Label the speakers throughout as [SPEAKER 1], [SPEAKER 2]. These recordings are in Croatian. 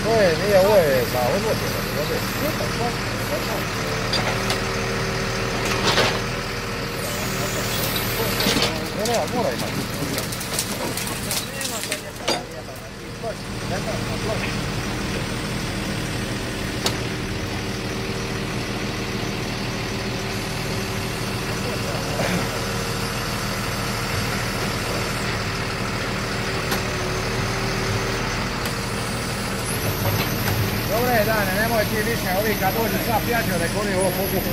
[SPEAKER 1] To je, nije, ovo je za odvođenje vode. Ne, mora imati. Dobre dane, nemoj ti više, ovi kad dođu sva pjađa, nek oni ovo pokupu.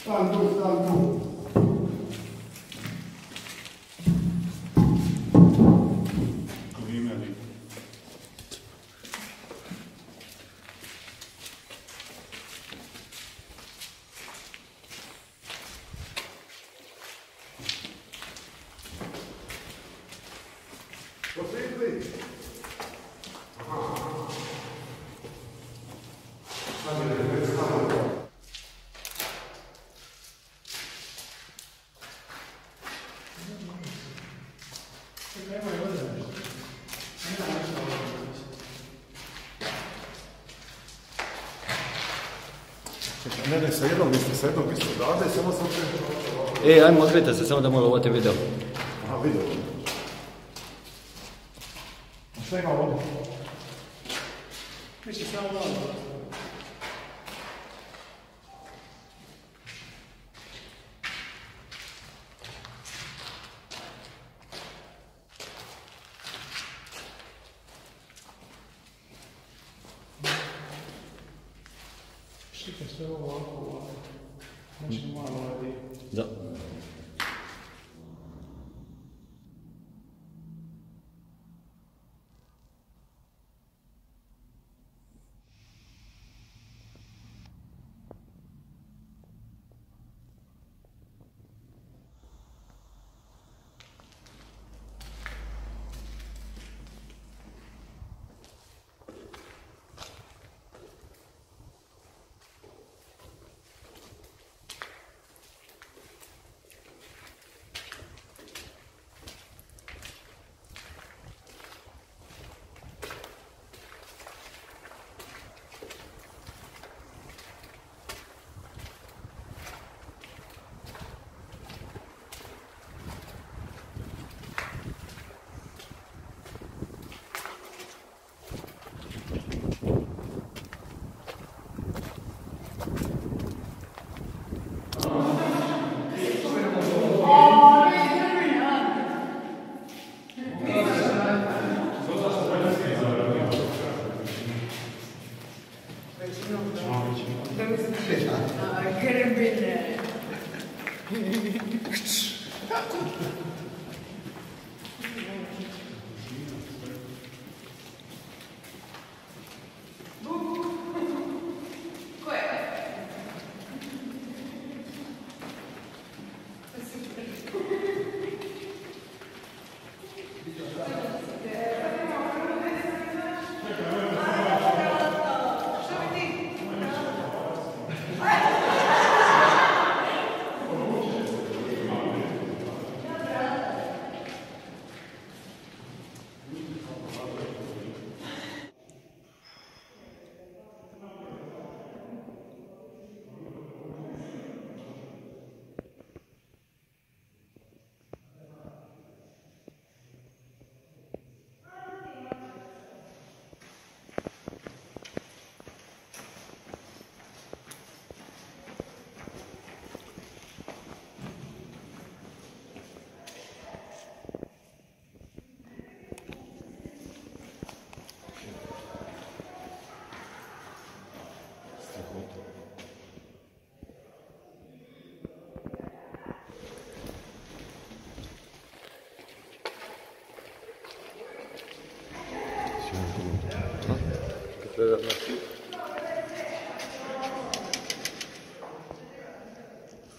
[SPEAKER 2] Stan tu.
[SPEAKER 3] Ne, sa jednog isto dade, samo sam se...
[SPEAKER 4] Ajmo, odvijete se, samo da malo ovati video.
[SPEAKER 3] Aha, video. Šta ima ovdje?
[SPEAKER 2] Mislim, samo malo. Štika sve ovako. Znači malo radi.
[SPEAKER 4] Da.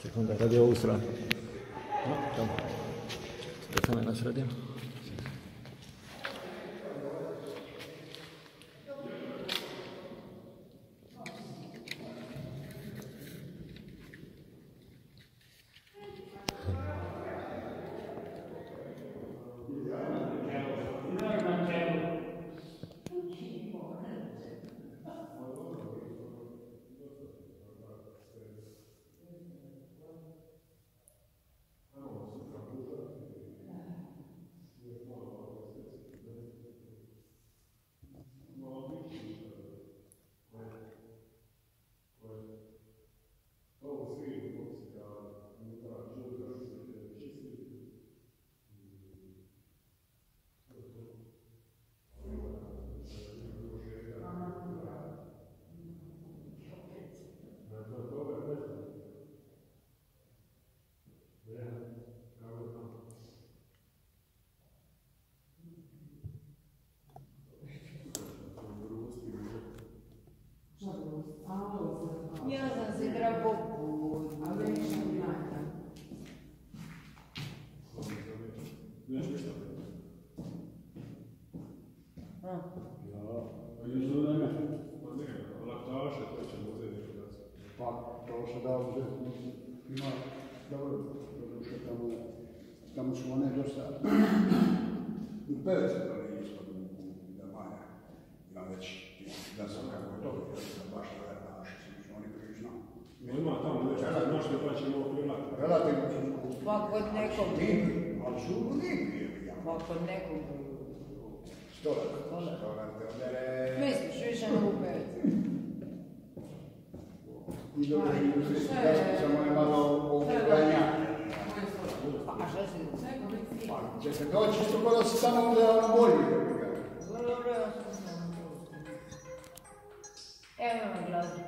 [SPEAKER 4] Sekunda, kad je ovu stranu. No, tamo. Spetamo je na sredinu.
[SPEAKER 2] Ja sam si drago put, a već sam nada.
[SPEAKER 5] Pa, to se da uzeti, ima dobro, doduše tamo su one dosta, u peve se to nije ispod da manja, ima već, da sam kako je to, da baš to je naše, su oni prično.
[SPEAKER 3] Ima tamo već, znaš da pa ćemo opirati.
[SPEAKER 5] Relativno su
[SPEAKER 2] Pa kod nekog
[SPEAKER 5] divni, ali su divni.
[SPEAKER 2] Pa kod nekog
[SPEAKER 5] Stolar te odere.
[SPEAKER 2] misliš više nego u pevici.
[SPEAKER 5] I dobro, ja samo je malo okupljanja.
[SPEAKER 2] A šta si?
[SPEAKER 5] Pa će se doći isto kod da se samo uzela na bolju.
[SPEAKER 2] Dobro, ja sam. Evo me glazbu.